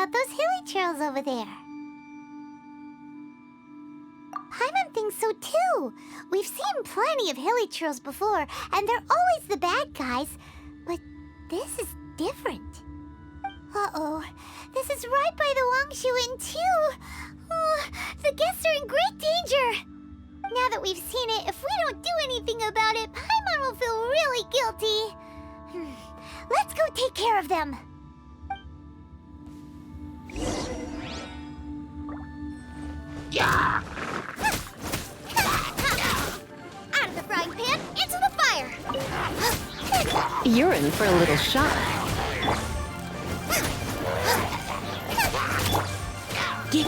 about those hilly trails over there. Paimon thinks so too. We've seen plenty of hilly trails before, and they're always the bad guys. But this is different. Uh-oh. This is right by the Wangshu Inn too. Oh, the guests are in great danger. Now that we've seen it, if we don't do anything about it, Paimon will feel really guilty. Let's go take care of them. Yeah! Out of the frying pan, into the fire! You're in for a little shock. These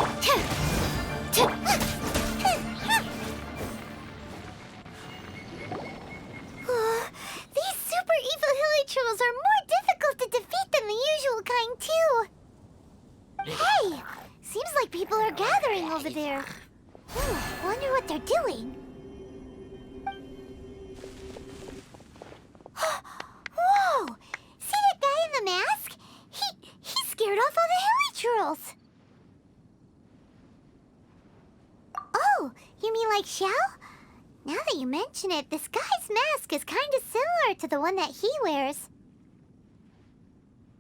super evil hilly trolls are more difficult to defeat than the usual kind, too. Hey! Seems like people are gathering over there. Wonder what they're doing. Whoa! See that guy in the mask? He scared off all the hilly trolls. Oh, you mean like Xiao? Now that you mention it, this guy's mask is kind of similar to the one that he wears.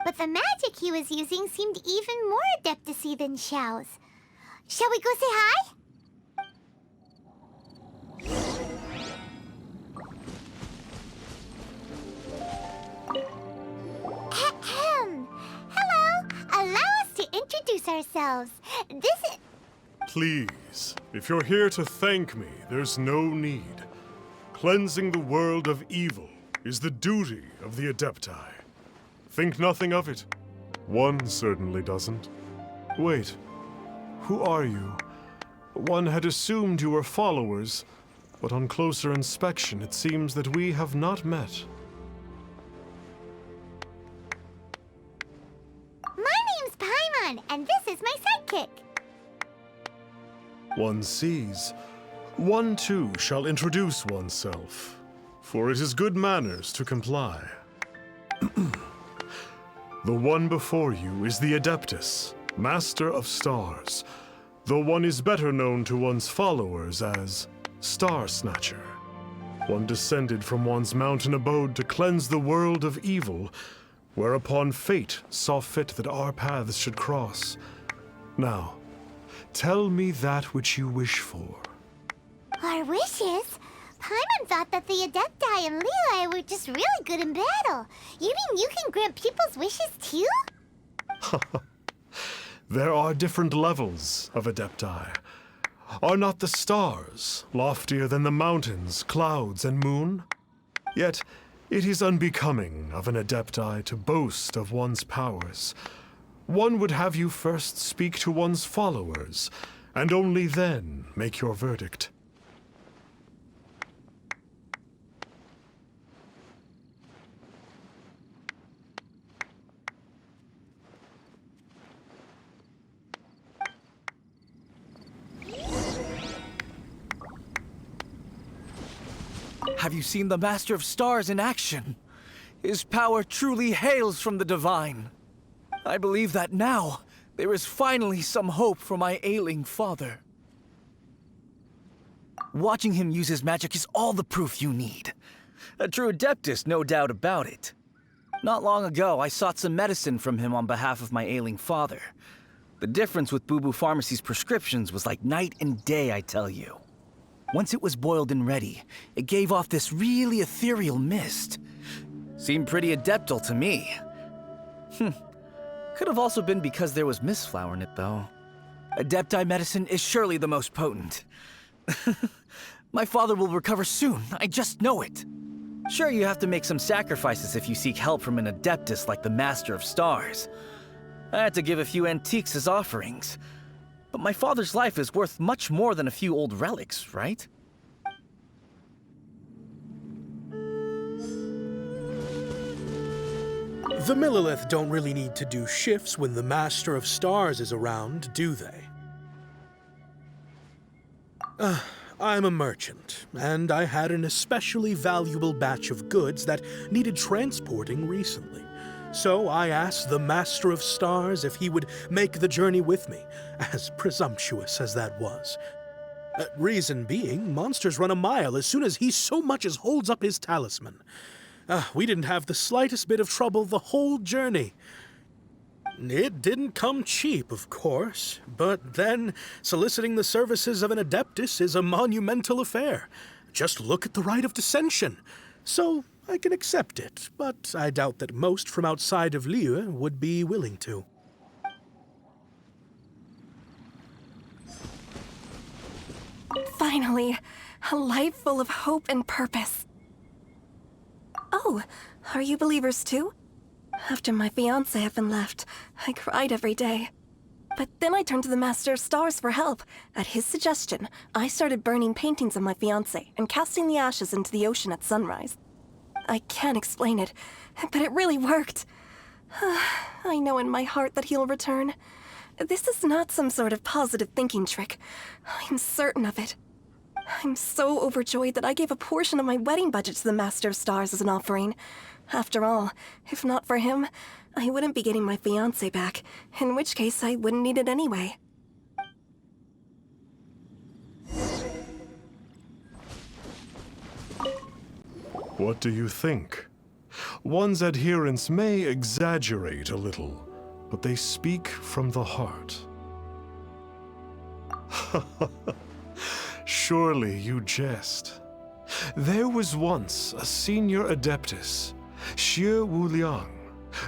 But the magic he was using seemed even more adeptus-y than Xiao's. Shall we go say hi? Ahem. Hello. Allow us to introduce ourselves. This is... Please, if you're here to thank me, there's no need. Cleansing the world of evil is the duty of the Adepti. Think nothing of it. One certainly doesn't. Wait, who are you? One had assumed you were followers, but on closer inspection it seems that we have not met. My name's Paimon, and this is my sidekick. One sees. One too shall introduce oneself, for it is good manners to comply. The one before you is the Adeptus, Master of Stars, though one is better known to one's followers as Star Snatcher. One descended from one's mountain abode to cleanse the world of evil, whereupon fate saw fit that our paths should cross. Now, tell me that which you wish for. Our wishes? Paimon thought that the Adepti and Leela were just really good in battle. You mean you can grant people's wishes too? There are different levels of Adepti. Are not the stars loftier than the mountains, clouds, and moon? Yet, it is unbecoming of an Adepti to boast of one's powers. One would have you first speak to one's followers, and only then make your verdict. Have you seen the Master of Stars in action? His power truly hails from the divine. I believe that now, there is finally some hope for my ailing father. Watching him use his magic is all the proof you need. A true Adeptus, no doubt about it. Not long ago, I sought some medicine from him on behalf of my ailing father. The difference with Boo Boo Pharmacy's prescriptions was like night and day, I tell you. Once it was boiled and ready, it gave off this really ethereal mist. Seemed pretty adeptal to me. Could have also been because there was mistflower in it, though. Adepti medicine is surely the most potent. My father will recover soon, I just know it. Sure, you have to make some sacrifices if you seek help from an Adeptus like the Master of Stars. I had to give a few antiques as offerings. But my father's life is worth much more than a few old relics, right? The Millilith don't really need to do shifts when the Master of Stars is around, do they? I'm a merchant, and I had an especially valuable batch of goods that needed transporting recently. So I asked the Master of Stars if he would make the journey with me, as presumptuous as that was. Reason being, monsters run a mile as soon as he so much as holds up his talisman. We didn't have the slightest bit of trouble the whole journey. It didn't come cheap, of course, but then soliciting the services of an Adeptus is a monumental affair. Just look at the Rite of Dissension. So I can accept it, but I doubt that most from outside of Liyue would be willing to. Finally, a life full of hope and purpose. Oh, are you believers too? After my fiancé had been left, I cried every day. But then I turned to the Master of Stars for help. At his suggestion, I started burning paintings of my fiancé and casting the ashes into the ocean at sunrise. I can't explain it, but it really worked. I know in my heart that he'll return. This is not some sort of positive thinking trick. I'm certain of it. I'm so overjoyed that I gave a portion of my wedding budget to the Master of Stars as an offering. After all, if not for him, I wouldn't be getting my fiancé back, in which case I wouldn't need it anyway. What do you think? One's adherents may exaggerate a little, but they speak from the heart. Surely you jest. There was once a senior Adeptus, Xie Wuliang,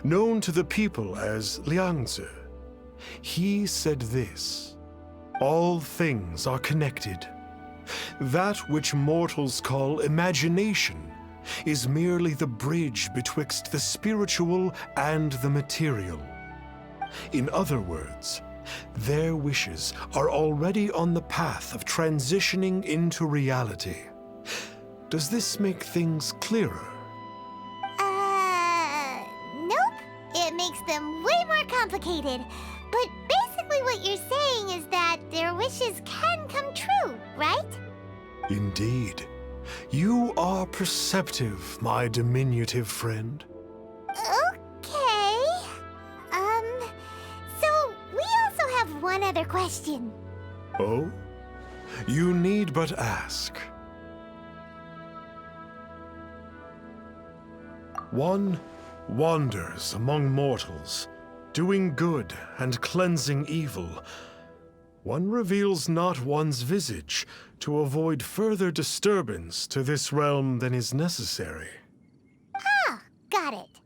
known to the people as Liangzi. He said this: all things are connected. That which mortals call imagination is merely the bridge betwixt the spiritual and the material. In other words, their wishes are already on the path of transitioning into reality. Does this make things clearer? Nope. It makes them way more complicated. But basically what you're saying is that their wishes can come true, right? Indeed. You are perceptive, my diminutive friend. Okay. So we also have one other question. Oh? You need but ask. One wanders among mortals, doing good and cleansing evil. One reveals not one's visage to avoid further disturbance to this realm than is necessary. Ah, got it.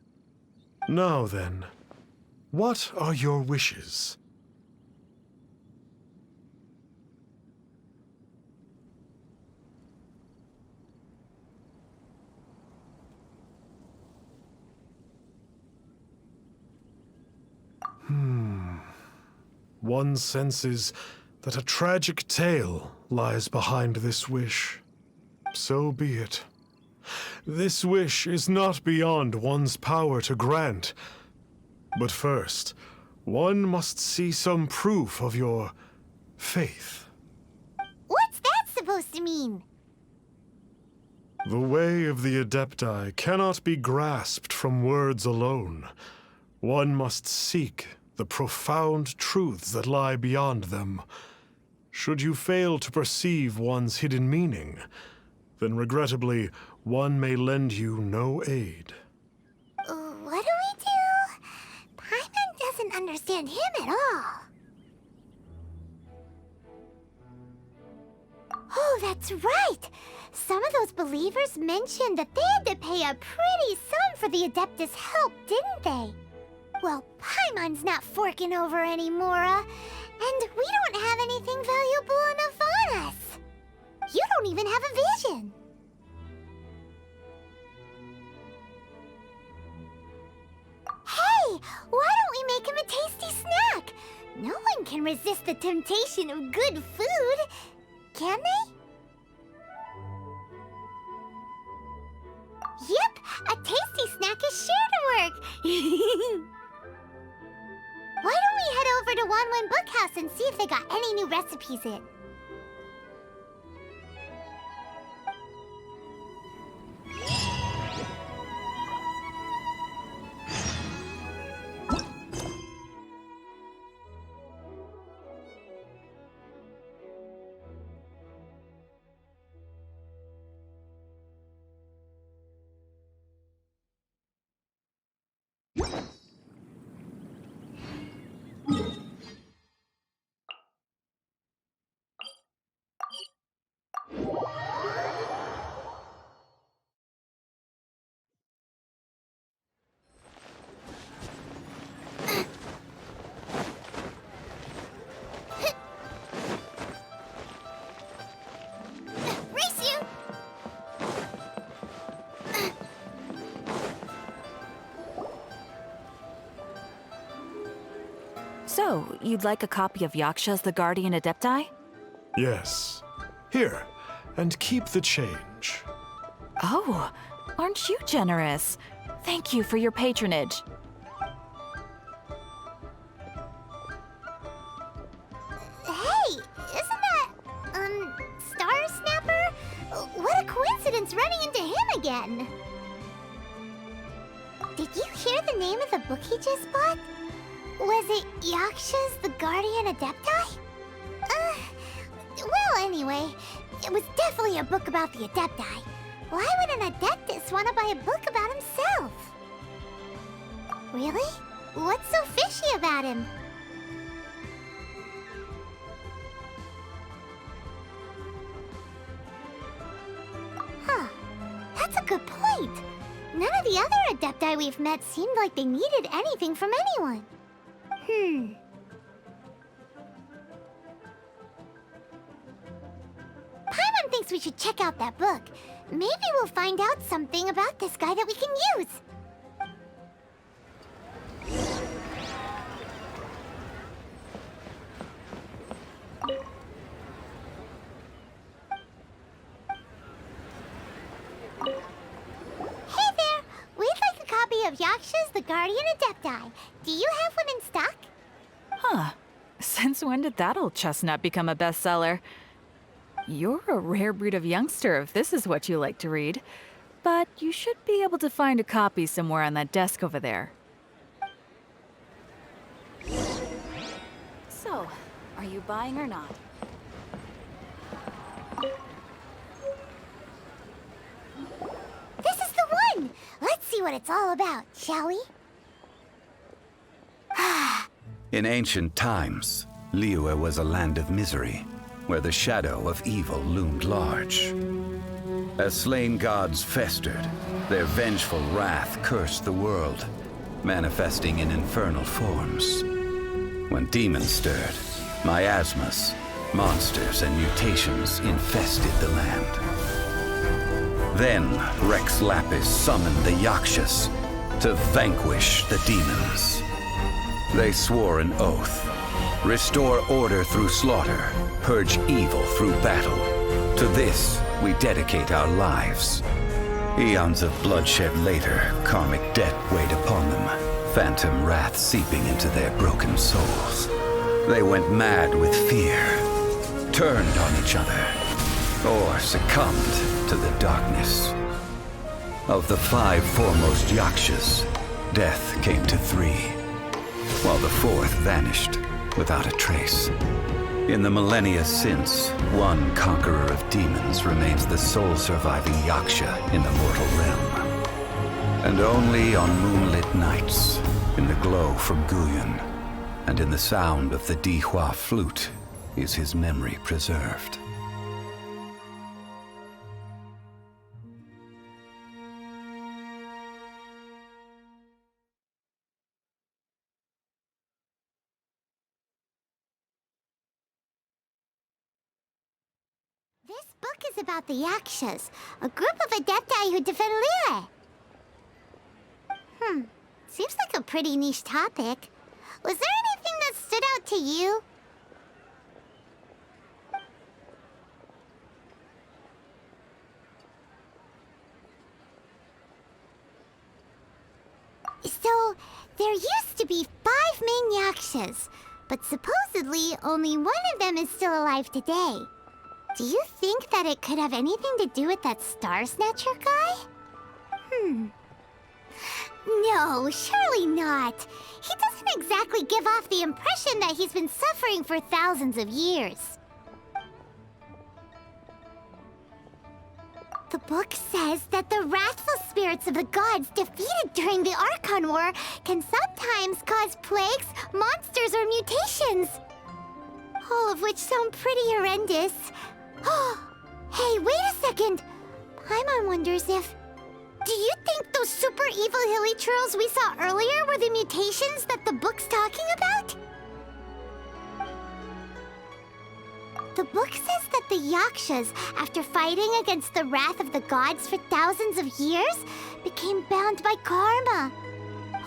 Now then, what are your wishes? One senses that a tragic tale lies behind this wish. So be it. This wish is not beyond one's power to grant. But first, one must see some proof of your faith. What's that supposed to mean? The way of the Adepti cannot be grasped from words alone. One must seek the profound truths that lie beyond them. Should you fail to perceive one's hidden meaning, then regrettably, one may lend you no aid. What do we do? Paimon doesn't understand him at all. Oh, that's right! Some of those believers mentioned that they had to pay a pretty sum for the Adeptus' help, didn't they? Well, Paimon's not forking over anymore, and we don't have anything valuable enough on us. You don't even have a vision. Hey, why don't we make him a tasty snack? No one can resist the temptation of good food, can they? Yep, a tasty snack is sure to work. Why don't we head over to Wanwen Bookhouse and see if they got any new recipes in? So, you'd like a copy of Yaksha's The Guardian Adepti? Yes. Here, and keep the change. Oh, aren't you generous? Thank you for your patronage. Hey, isn't that, Star Snapper? What a coincidence running into him again. Did you hear the name of the book he just bought? Was it Yaksha's The Guardian Adepti? Well, anyway, it was definitely a book about the Adepti. Why would an Adeptus want to buy a book about himself? Really? What's so fishy about him? Huh. That's a good point. None of the other Adepti we've met seemed like they needed anything from anyone. Paimon thinks we should check out that book. Maybe we'll find out something about this guy that we can use. Hey there! We'd like a copy of Yaksha's The Guardian Adepti. Do you have one in stock? Huh. Since when did that old chestnut become a bestseller? You're a rare breed of youngster if this is what you like to read. But you should be able to find a copy somewhere on that desk over there. So, are you buying or not? This is the one! Let's see what it's all about, shall we? In ancient times, Liyue was a land of misery, where the shadow of evil loomed large. As slain gods festered, their vengeful wrath cursed the world, manifesting in infernal forms. When demons stirred, miasmas, monsters, and mutations infested the land. Then Rex Lapis summoned the Yakshas to vanquish the demons. They swore an oath: restore order through slaughter, purge evil through battle. To this, we dedicate our lives. Eons of bloodshed later, karmic debt weighed upon them, phantom wrath seeping into their broken souls. They went mad with fear, turned on each other, or succumbed to the darkness. Of the 5 foremost Yakshas, death came to 3, while the 4th vanished without a trace. In the millennia since, one conqueror of demons remains the sole surviving Yaksha in the mortal realm. And only on moonlit nights, in the glow from Guyon, and in the sound of the Dihua flute, is his memory preserved. This book is about the Yakshas, a group of Adepti who defend Liyue. Seems like a pretty niche topic. Was there anything that stood out to you? So, there used to be 5 main Yakshas, but supposedly only one of them is still alive today. Do you think that it could have anything to do with that Star Snatcher guy? No, surely not. He doesn't exactly give off the impression that he's been suffering for thousands of years. The book says that the wrathful spirits of the gods defeated during the Archon War can sometimes cause plagues, monsters, or mutations. All of which sound pretty horrendous. Hey, wait a second! Paimon wonders if... Do you think those super evil hilly churls we saw earlier were the mutations that the book's talking about? The book says that the Yakshas, after fighting against the wrath of the gods for thousands of years, became bound by karma.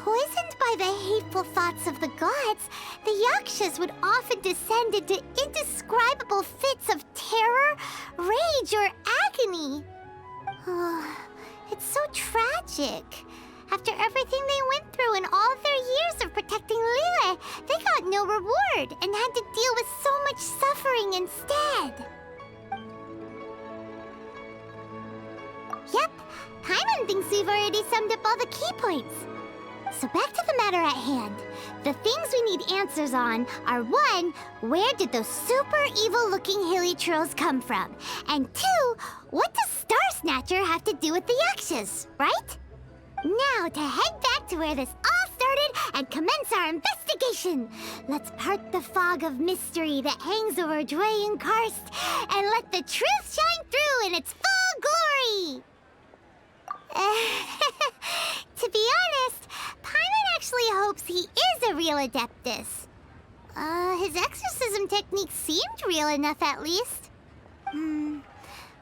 Poisoned by the hateful thoughts of the gods, the Yakshas would often descend into indescribable fits of terror, rage, or agony. Oh, it's so tragic. After everything they went through in all of their years of protecting Liyue, they got no reward and had to deal with so much suffering instead. Yep, Paimon thinks we've already summed up all the key points. So back to the matter at hand. The things we need answers on are 1, where did those super evil-looking hilichurls come from? And 2, what does Star Snatcher have to do with the Yakshas, right? Now to head back to where this all started and commence our investigation. Let's part the fog of mystery that hangs over Dwayne Karst and let the truth shine through in its full glory. To be honest, Paimon actually hopes he is a real Adeptus. His exorcism technique seemed real enough at least.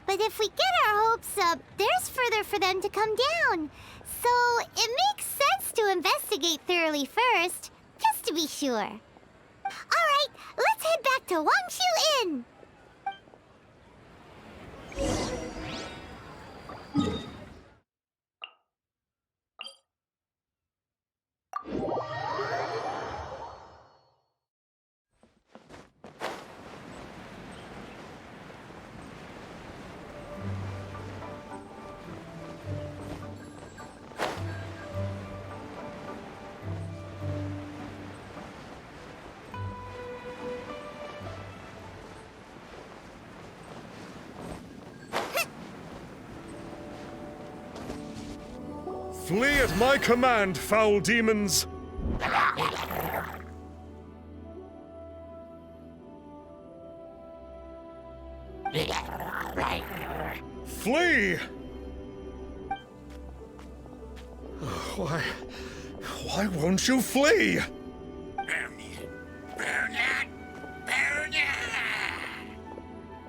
But if we get our hopes up, there's further for them to come down. So it makes sense to investigate thoroughly first, just to be sure. Alright, let's head back to Wangshu Inn! Flee at my command, foul demons! Flee! Why won't you flee?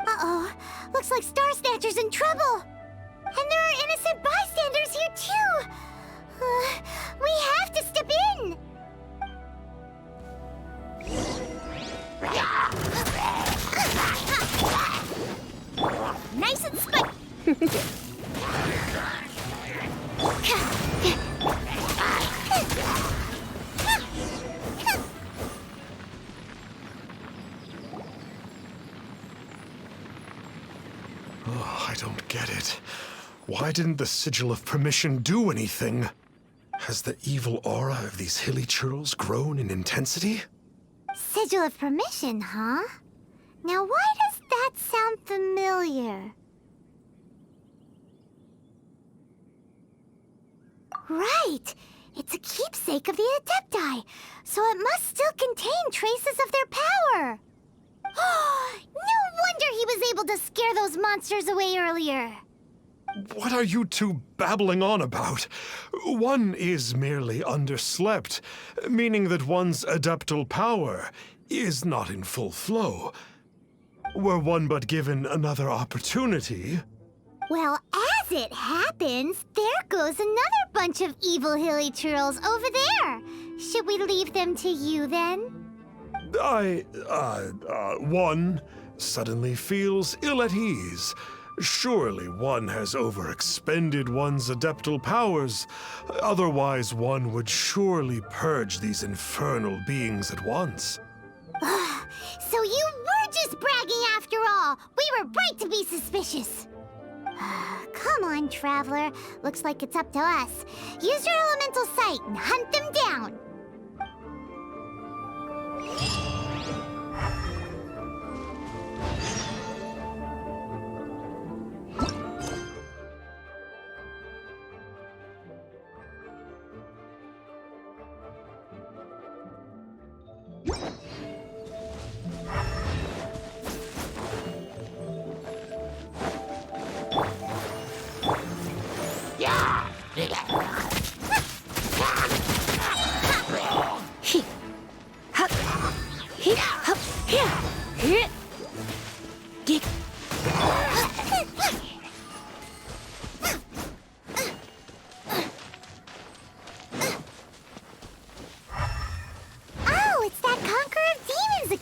Uh-oh, looks like Star Snatcher's in trouble. And there are innocent bystanders here too. We have to step in. Nice and spiky. Oh, I don't get it. Why didn't the Sigil of Permission do anything? Has the evil aura of these hilichurls grown in intensity? Sigil of Permission, huh? Now why does that sound familiar? Right! It's a keepsake of the Adepti, so it must still contain traces of their power! No wonder he was able to scare those monsters away earlier! What are you two babbling on about? One is merely underslept, meaning that one's adeptal power is not in full flow. Were one but given another opportunity... Well, as it happens, there goes another bunch of evil hilichurls over there. Should we leave them to you, then? One suddenly feels ill at ease. Surely one has overexpended one's adeptal powers. Otherwise, one would surely purge these infernal beings at once. So you were just bragging after all. We were right to be suspicious. Come on, Traveler. Looks like it's up to us. Use your elemental sight and hunt them down.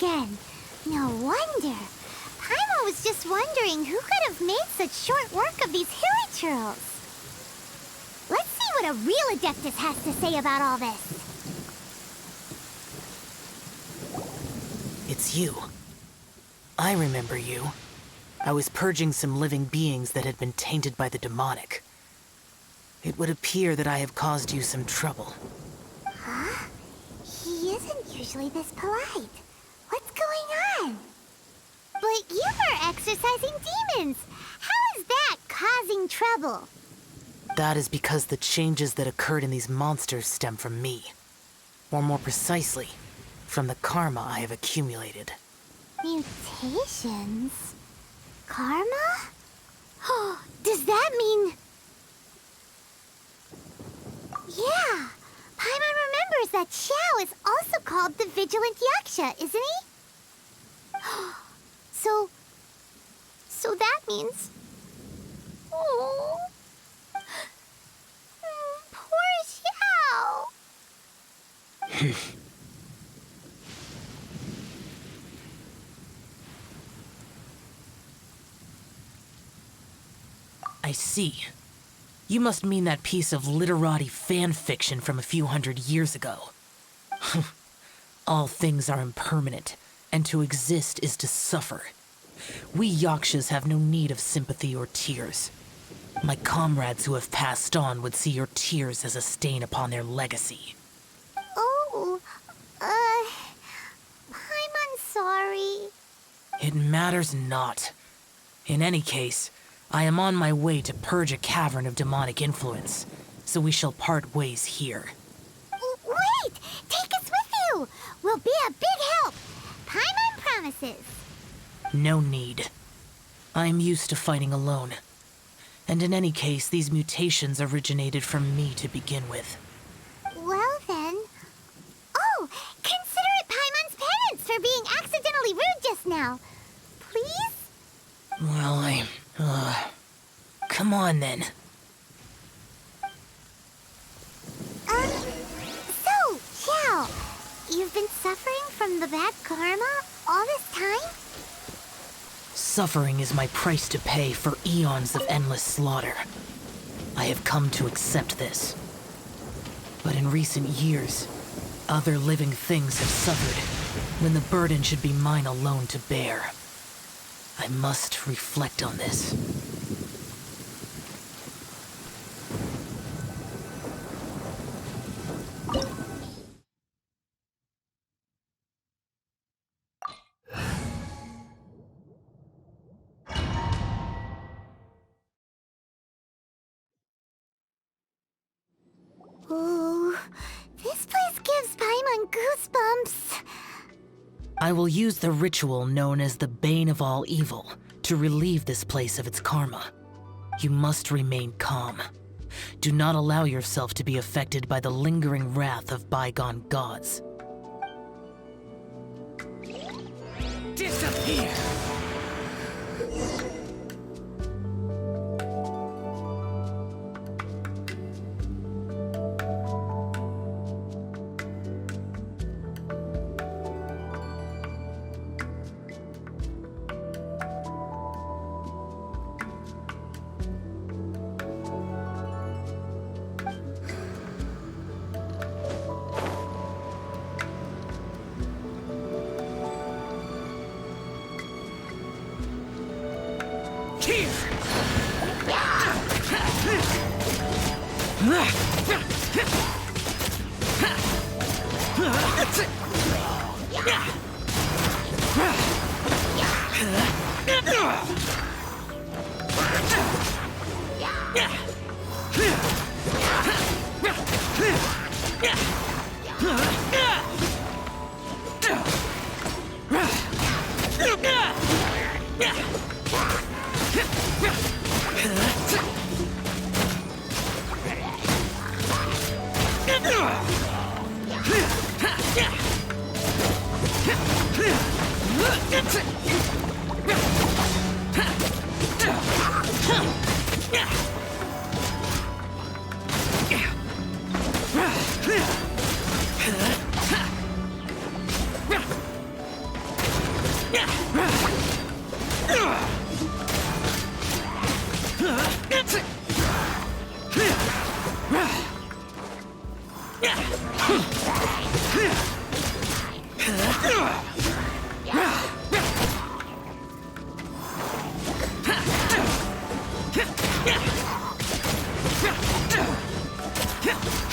again. No wonder. Paimon was just wondering who could have made such short work of these hilichurls. Let's see what a real Adeptus has to say about all this. It's you. I remember you. I was purging some living beings that had been tainted by the demonic. It would appear that I have caused you some trouble. Huh? He isn't usually this polite. What's going on? But you are exorcising demons. How is that causing trouble? That is because the changes that occurred in these monsters stem from me. Or more precisely, from the karma I have accumulated. Mutations? Karma? Oh, does that mean... Yeah, Paimon remembers that Xiao is also called the Vigilant Yaksha, isn't he? So that means... Oh... Poor Xiao! I see. You must mean that piece of literati fan fiction from a few hundred years ago. All things are impermanent, and to exist is to suffer. We Yakshas have no need of sympathy or tears. My comrades who have passed on would see your tears as a stain upon their legacy. Oh, I'm sorry. It matters not. In any case, I am on my way to purge a cavern of demonic influence, so we shall part ways here. Wait! Take us with you! We'll be a big help! Paimon promises! No need. I am used to fighting alone. And in any case, these mutations originated from me to begin with. Well then... Oh! Consider it Paimon's penance for being accidentally rude just now. Please? Well, come on then. So, Xiao, you've been suffering from the bad karma all this time? Suffering is my price to pay for eons of endless slaughter. I have come to accept this. But in recent years, other living things have suffered when the burden should be mine alone to bear. I must reflect on this. Ooh, this place gives Paimon goosebumps. I will use the ritual known as the Bane of All Evil to relieve this place of its karma. You must remain calm. Do not allow yourself to be affected by the lingering wrath of bygone gods. Disappear!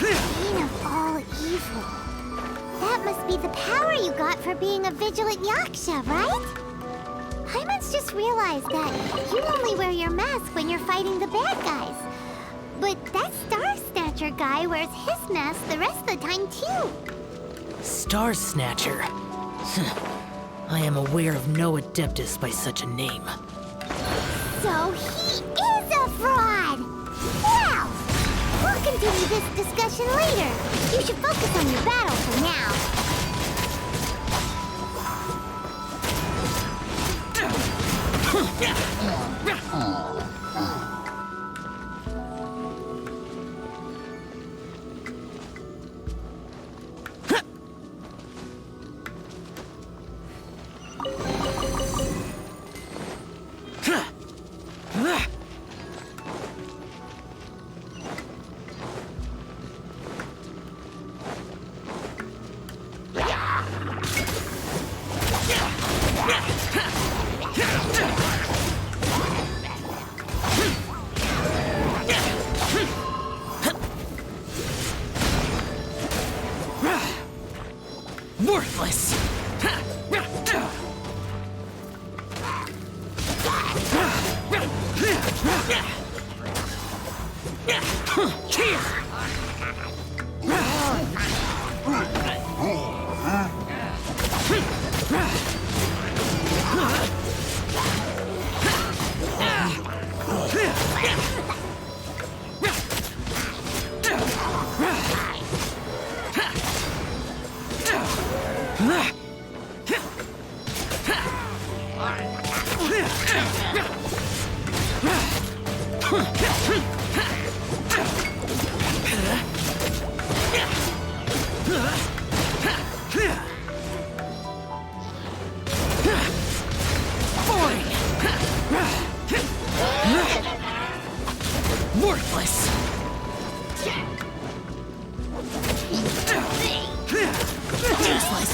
Bane of all evil. That must be the power you got for being a Vigilant Yaksha, right? Paimon's just realized that you only wear your mask when you're fighting the bad guys. But that Star Snatcher guy wears his mask the rest of the time, too. Star Snatcher. I am aware of no Adeptus by such a name. So he is a fraud! Well, we'll continue this discussion later. You should focus on your battle for now. Worthless! Worthless! Useless!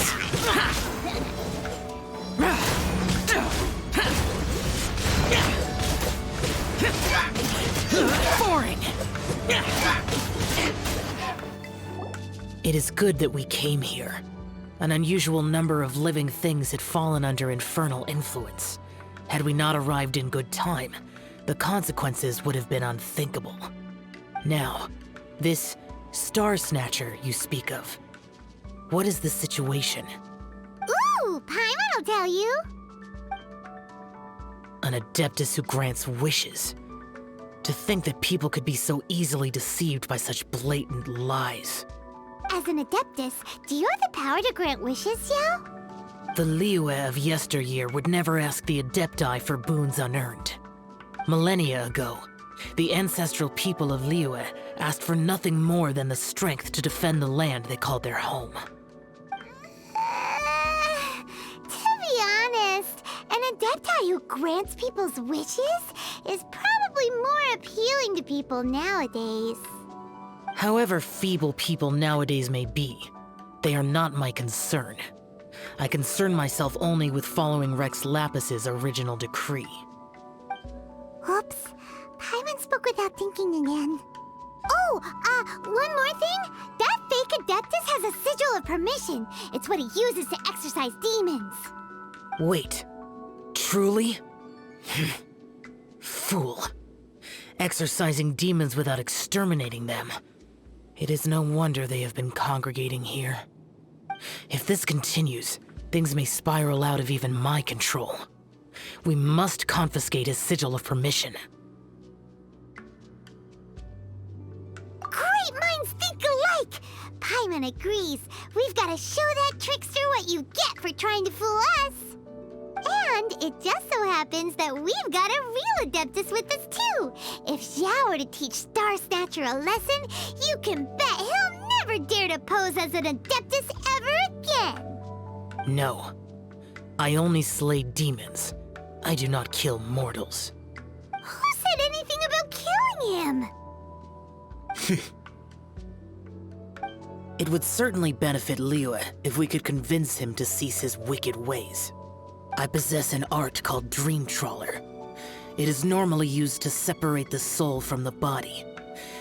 Boring! It is good that we came here. An unusual number of living things had fallen under infernal influence. Had we not arrived in good time, the consequences would have been unthinkable. Now, this Star Snatcher you speak of, what is the situation? Ooh, Paimon will tell you. An Adeptus who grants wishes. To think that people could be so easily deceived by such blatant lies. As an Adeptus, do you have the power to grant wishes, Xiao? The Liyue of yesteryear would never ask the Adepti for boons unearned. Millennia ago, the ancestral people of Liyue asked for nothing more than the strength to defend the land they called their home. To be honest, an Adepti who grants people's wishes is probably more appealing to people nowadays. However feeble people nowadays may be, they are not my concern. I concern myself only with following Rex Lapis's original decree. Oops. Paimon spoke without thinking again. Oh, one more thing. That fake Adeptus has a sigil of permission. It's what he uses to exorcise demons. Wait, truly? Fool. Exorcising demons without exterminating them. It is no wonder they have been congregating here. If this continues, things may spiral out of even my control. We must confiscate his sigil of permission. Great minds think alike! Paimon agrees. We've got to show that trickster what you get for trying to fool us. And it just so happens that we've got a real Adeptus with us too. If Xiao were to teach Star Snatcher a lesson, you can bet he'll never dare to pose as an Adeptus ever again. No. I only slay demons. I do not kill mortals. Who said anything about killing him! It would certainly benefit Liyue if we could convince him to cease his wicked ways. I possess an art called Dream Trawler. It is normally used to separate the soul from the body,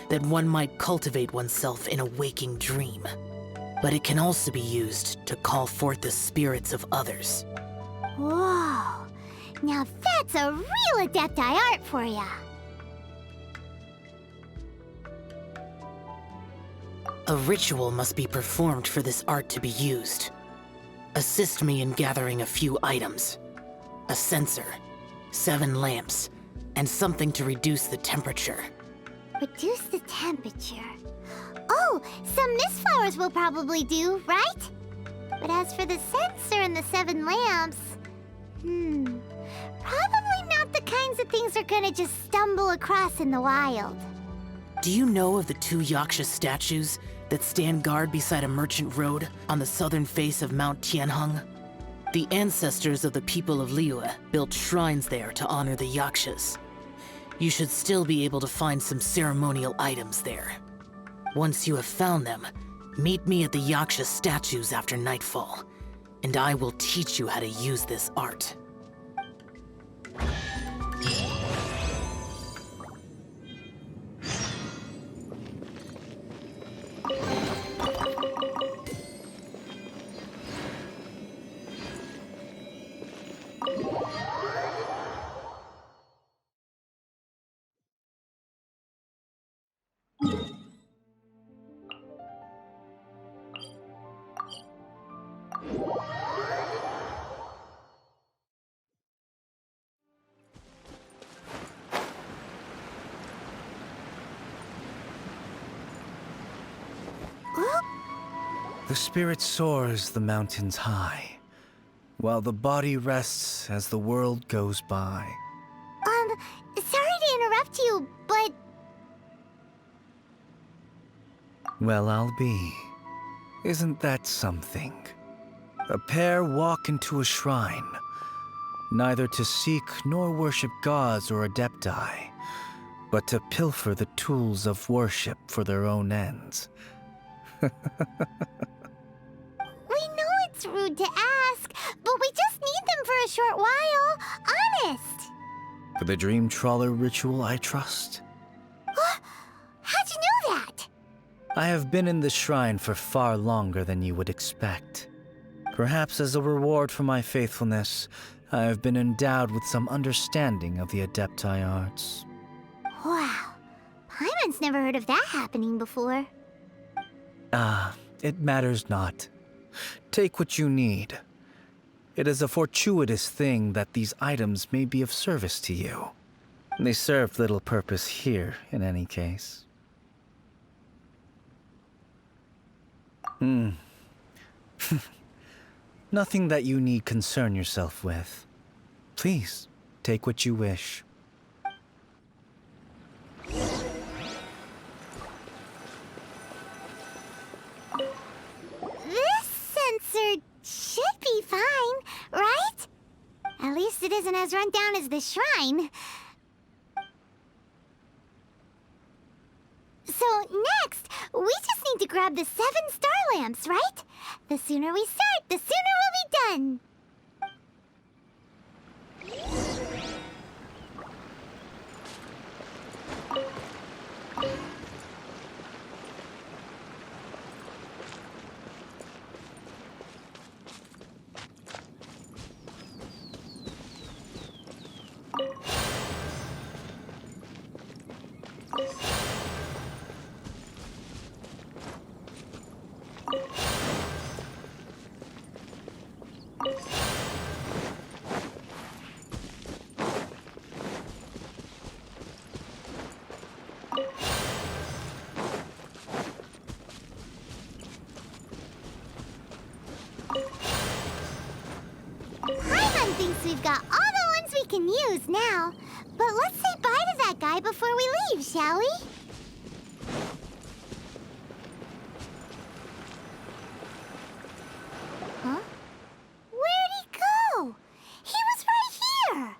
that one might cultivate oneself in a waking dream. But it can also be used to call forth the spirits of others. Whoa! Now that's a real Adepti art for ya! A ritual must be performed for this art to be used. Assist me in gathering a few items. A censer, 7 lamps, and something to reduce the temperature. Reduce the temperature. Oh, some mist flowers will probably do, right? But as for the censer and the 7 lamps... probably not the kinds of things we're gonna just stumble across in the wild. Do you know of the 2 Yaksha statues that stand guard beside a merchant road on the southern face of Mount Tianheng? The ancestors of the people of Liyue built shrines there to honor the Yakshas. You should still be able to find some ceremonial items there. Once you have found them, meet me at the Yaksha statues after nightfall, and I will teach you how to use this art. The spirit soars the mountains high, while the body rests as the world goes by. Sorry to interrupt you, but... Well, I'll be. Isn't that something? A pair walk into a shrine, neither to seek nor worship gods or adepti, but to pilfer the tools of worship for their own ends. We know it's rude to ask, but we just need them for a short while. Honest. For the Dream Trawler ritual, I trust. How'd you know that? I have been in the shrine for far longer than you would expect. Perhaps as a reward for my faithfulness, I have been endowed with some understanding of the Adepti arts. Wow. Paimon's never heard of that happening before. It matters not. Take what you need. It is a fortuitous thing that these items may be of service to you. They serve little purpose here, in any case. Nothing that you need concern yourself with. Please, take what you wish. This sensor should be fine, right? At least it isn't as run down as the shrine. So next, we just need to grab the 7 star lamps, right? The sooner we start, the sooner we'll be done. Paimon thinks we've got all the ones we can use now. But let's say bye to that guy before we leave, shall we? Huh? Where'd he go? He was right here!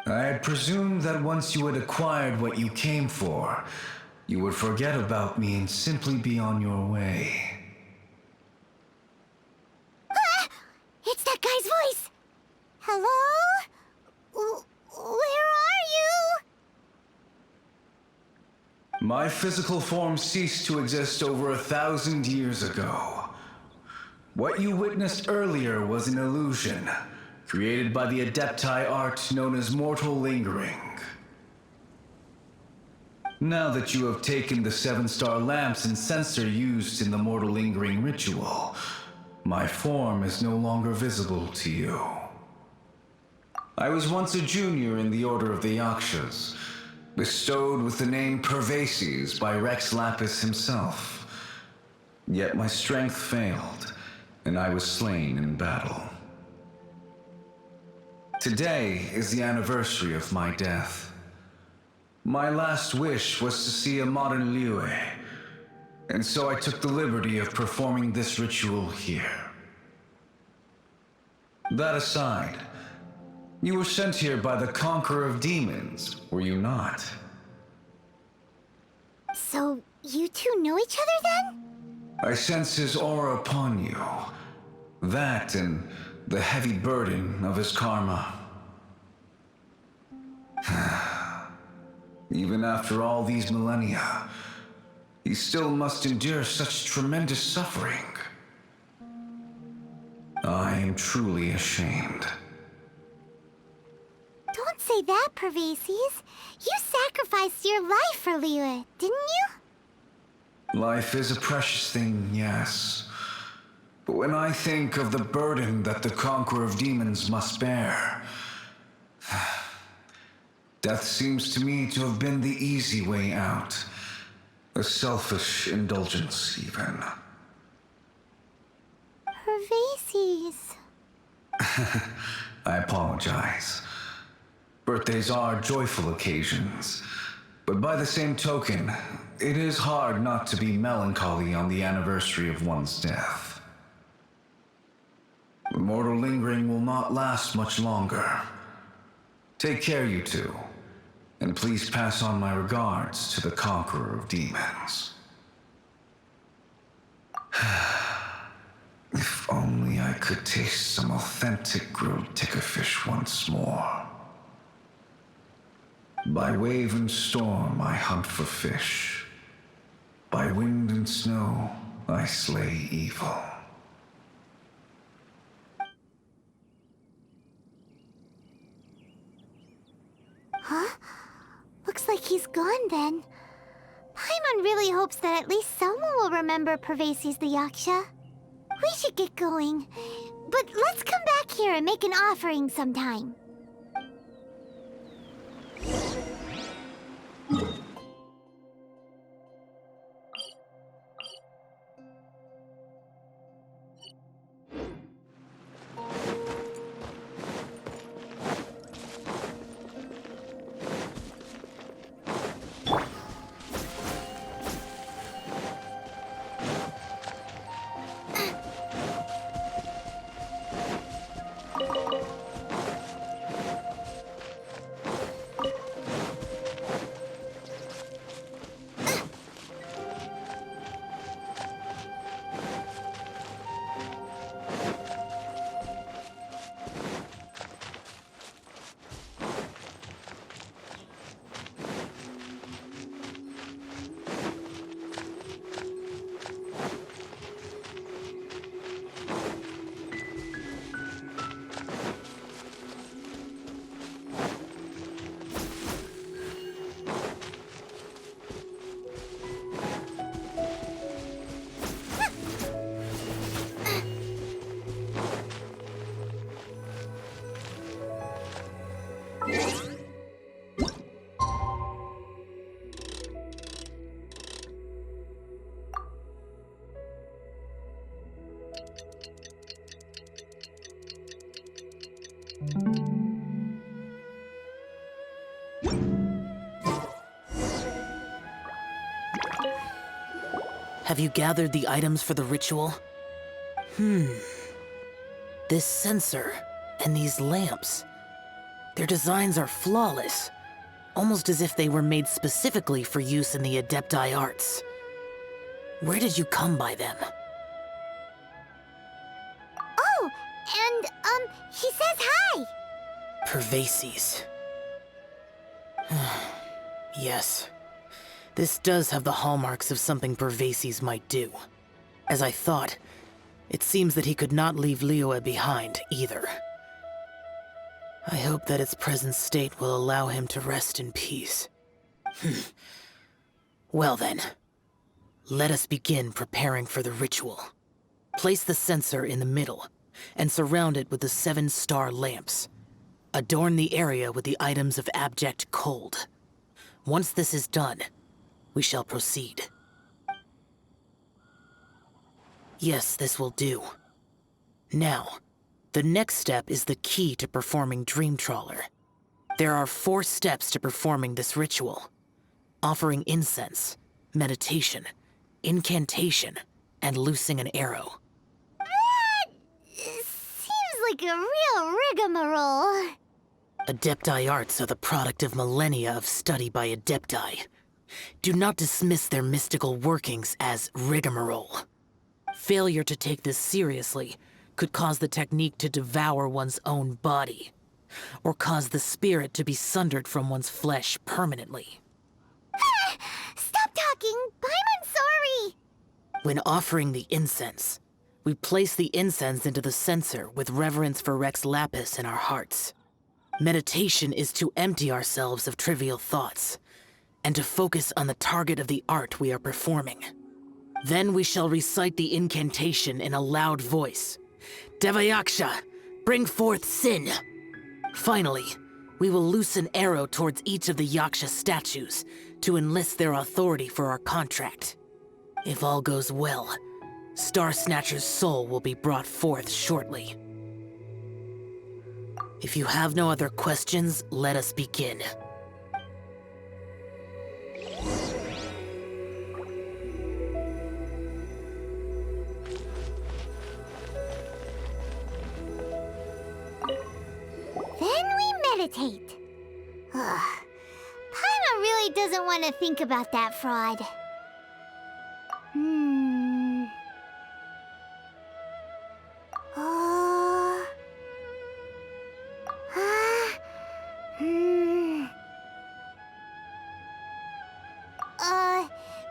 I had presumed that once you had acquired what you came for, you would forget about me and simply be on your way. Ah! It's that guy's voice! Hello? Where are you? My physical form ceased to exist over 1,000 years ago. What you witnessed earlier was an illusion, created by the Adepti art known as mortal lingering. Now that you have taken the 7-star lamps and censer used in the mortal lingering ritual, my form is no longer visible to you. I was once a junior in the Order of the Yakshas, bestowed with the name Pervases by Rex Lapis himself. Yet my strength failed, and I was slain in battle. Today is the anniversary of my death. My last wish was to see a modern Liyue, and so I took the liberty of performing this ritual here. That aside, you were sent here by the Conqueror of Demons, were you not? So, you two know each other then? I sense his aura upon you. That and the heavy burden of his karma. Even after all these millennia, he still must endure such tremendous suffering. I am truly ashamed. Don't say that, Pervases. You sacrificed your life for Liyue, didn't you? Life is a precious thing, yes. But when I think of the burden that the Conqueror of Demons must bear, death seems to me to have been the easy way out. A selfish indulgence, even. Pervases. I apologize. Birthdays are joyful occasions, but by the same token, it is hard not to be melancholy on the anniversary of one's death. The mortal lingering will not last much longer. Take care, you two, and please pass on my regards to the Conqueror of Demons. If only I could taste some authentic grilled tickerfish once more. By wave and storm I hunt for fish. By wind and snow I slay evil. Huh? Looks like he's gone then. Paimon really hopes that at least someone will remember Pervases the Yaksha. We should get going. But let's come back here and make an offering sometime. Have you gathered the items for the ritual? This censer and these lamps. Their designs are flawless, almost as if they were made specifically for use in the Adepti arts. Where did you come by them? Oh, and, he says hi! Pervases. Yes. This does have the hallmarks of something Pervases might do. As I thought, it seems that he could not leave Liyue behind, either. I hope that its present state will allow him to rest in peace. Well then, let us begin preparing for the ritual. Place the censer in the middle, and surround it with the 7 star lamps. Adorn the area with the items of abject cold. Once this is done, we shall proceed. Yes, this will do. Now, the next step is the key to performing Dream Trawler. There are 4 steps to performing this ritual. Offering incense, meditation, incantation, and loosing an arrow. That seems like a real rigmarole. Adepti arts are the product of millennia of study by Adepti. Do not dismiss their mystical workings as rigmarole. Failure to take this seriously could cause the technique to devour one's own body, or cause the spirit to be sundered from one's flesh permanently. Stop talking! I'm sorry! When offering the incense, we place the incense into the censer with reverence for Rex Lapis in our hearts. Meditation is to empty ourselves of trivial thoughts, and to focus on the target of the art we are performing. Then we shall recite the incantation in a loud voice. Yaksha, bring forth sin! Finally, we will loose an arrow towards each of the Yaksha statues to enlist their authority for our contract. If all goes well, Star Snatcher's soul will be brought forth shortly. If you have no other questions, let us begin. Then we meditate. Ugh. Paimon really doesn't want to think about that fraud.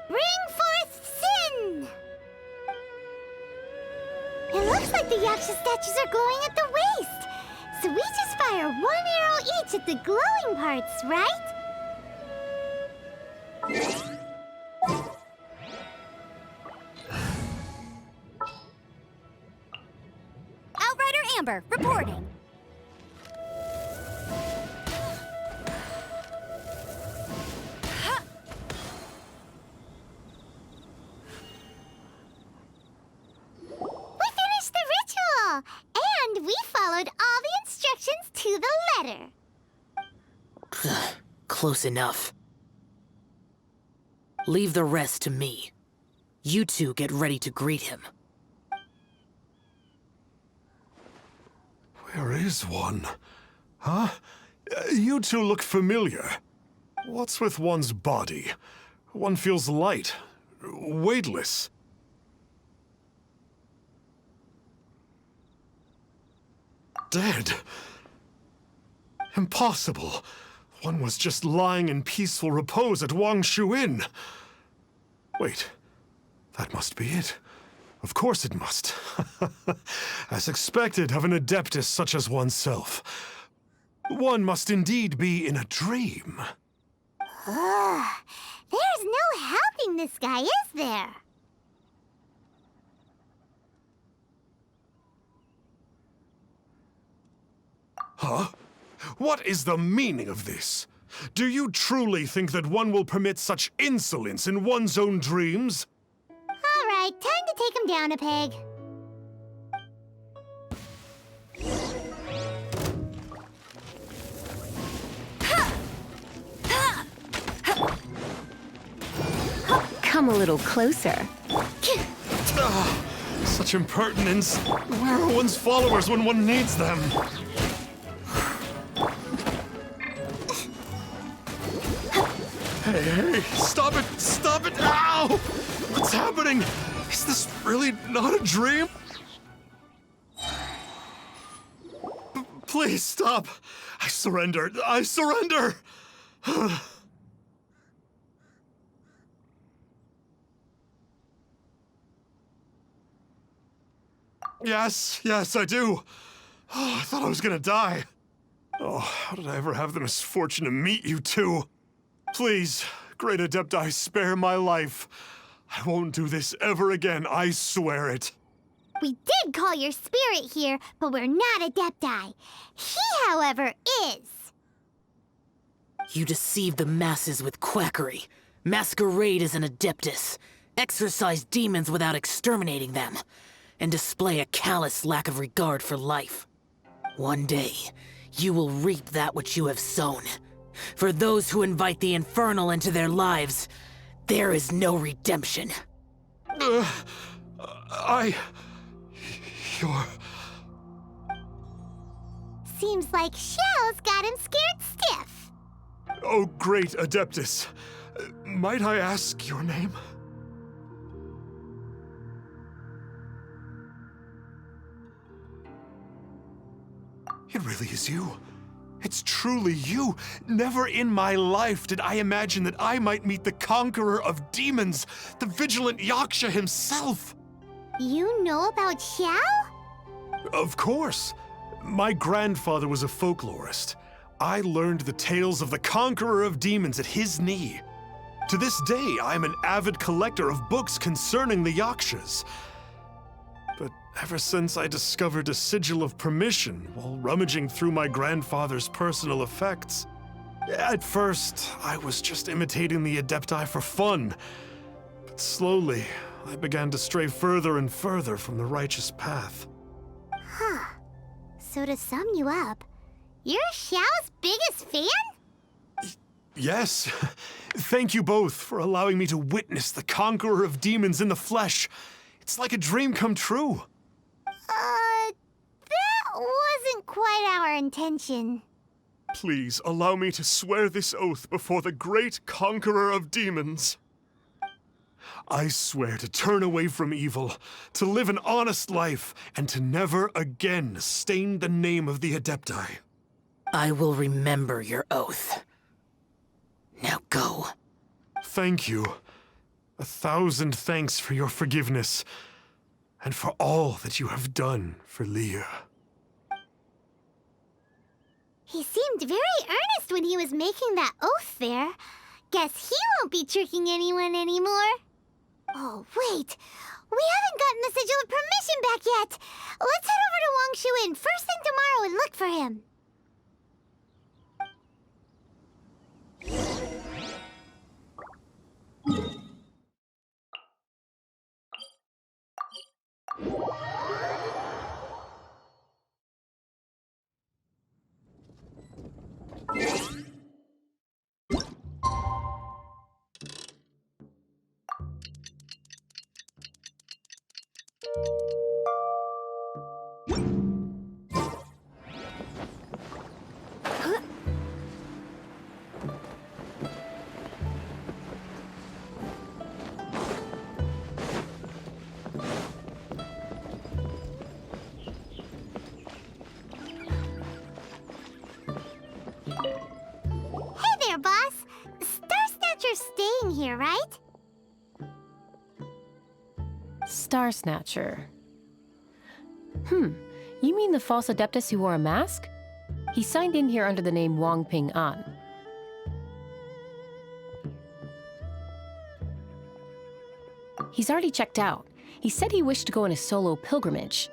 Bring forth sin! It looks like the Yaksha statues are glowing at the waist. So we just fire 1 arrow each at the glowing parts, right? Outrider Amber, reporting. We finished the ritual! And we followed all the instructions to the letter. Close enough. Leave the rest to me. You two get ready to greet him. Where is one? Huh? You two look familiar. What's with one's body? One feels light, weightless. Dead. Impossible. One was just lying in peaceful repose at Wangshu Inn. Wait, that must be it. Of course it must. As expected of an adeptus such as oneself. One must indeed be in a dream. There's no helping this guy, is there? Huh? What is the meaning of this? Do you truly think that one will permit such insolence in one's own dreams? All right, time to take him down a peg. Come a little closer. Such impertinence. Where are one's followers when one needs them? Hey, stop it! Stop it! Ow! What's happening? Is this really not a dream? Please stop! I surrender! I surrender! Yes, I do. Oh, I thought I was gonna die. Oh, how did I ever have the misfortune to meet you two? Please, Great Adepti, spare my life. I won't do this ever again, I swear it. We did call your spirit here, but we're not Adepti. He, however, is. You deceive the masses with quackery, masquerade as an Adeptus, exorcise demons without exterminating them, and display a callous lack of regard for life. One day, you will reap that which you have sown. For those who invite the infernal into their lives, there is no redemption. You're... Seems like Xiao's got him scared stiff. Oh, great Adeptus. Might I ask your name? It really is you. It's truly you. Never in my life did I imagine that I might meet the conqueror of demons, the Vigilant Yaksha himself. You know about Xiao? Of course. My grandfather was a folklorist. I learned the tales of the conqueror of demons at his knee. To this day, I'm an avid collector of books concerning the Yakshas. But ever since I discovered a sigil of permission while rummaging through my grandfather's personal effects, at first, I was just imitating the Adepti for fun. But slowly, I began to stray further and further from the righteous path. Huh. So to sum you up, you're Xiao's biggest fan? Yes. Thank you both for allowing me to witness the conqueror of demons in the flesh. It's like a dream come true. That wasn't quite our intention. Please allow me to swear this oath before the great conqueror of demons. I swear to turn away from evil, to live an honest life, and to never again stain the name of the Adepti. I will remember your oath. Now go. Thank you. 1,000 thanks for your forgiveness, and for all that you have done for Leah. He seemed very earnest when he was making that oath there. Guess he won't be tricking anyone anymore. Oh, wait. We haven't gotten the sigil of permission back yet. Let's head over to Wangshu first thing tomorrow and look for him. Hey there, boss. Star Snatcher's staying here, right? Star Snatcher. You mean the false Adeptus who wore a mask? He signed in here under the name Wang Ping An. He's already checked out. He said he wished to go on a solo pilgrimage.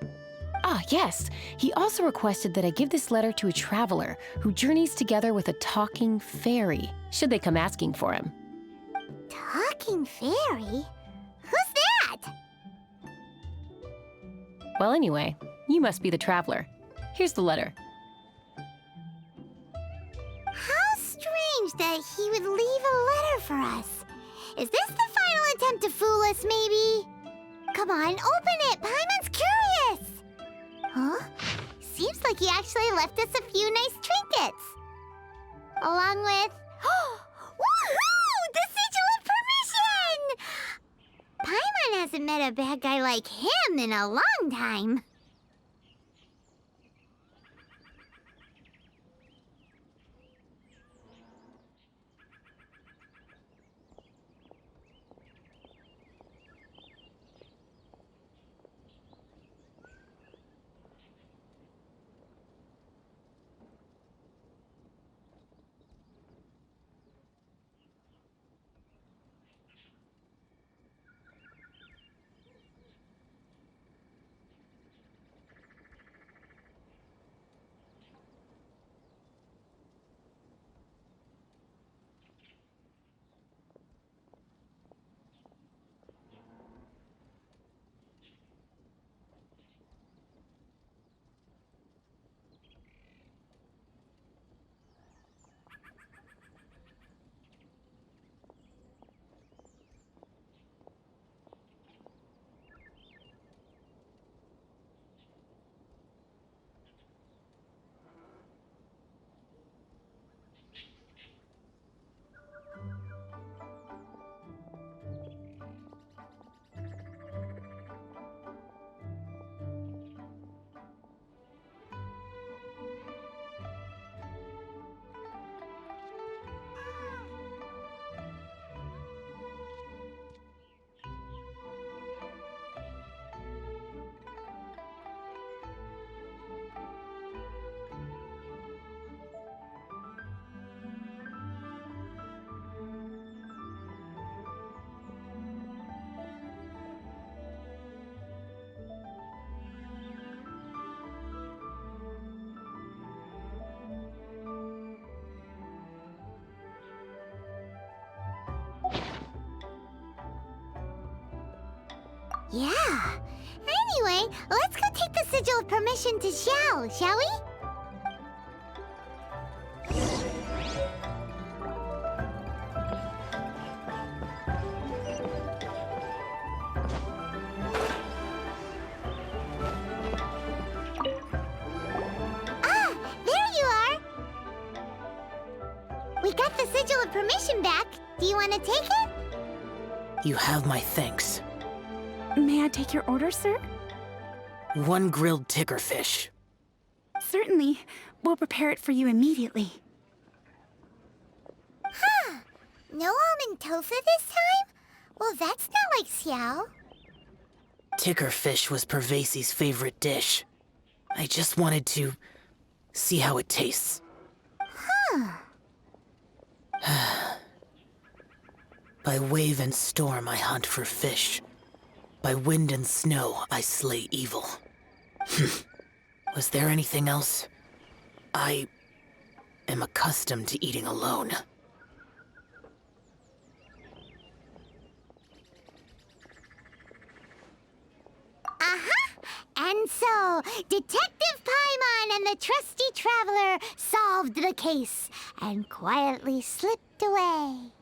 Ah, yes. He also requested that I give this letter to a traveler who journeys together with a talking fairy, should they come asking for him. Talking fairy? Who's that? Well, anyway, you must be the traveler. Here's the letter. How strange that he would leave a letter for us. Is this the final attempt to fool us, maybe? Come on, open it! Paimon's curious! Huh? Seems like he actually left us a few nice trinkets. Along with... Woohoo! hasn't met a bad guy like him in a long time. Yeah. Anyway, let's go take the sigil of permission to Xiao, shall we? Ah, there you are. We got the sigil of permission back. Do you want to take it? You have my thanks. May I take your order, sir? 1 grilled ticker fish. Certainly. We'll prepare it for you immediately. Huh. No almond tofu this time? Well, that's not like Xiao. Ticker fish was Pervasi's favorite dish. I just wanted to see how it tastes. Huh. By wave and storm I hunt for fish. By wind and snow I slay evil. Was there anything else? I am accustomed to eating alone. And so, Detective Paimon and the trusty traveler solved the case and quietly slipped away.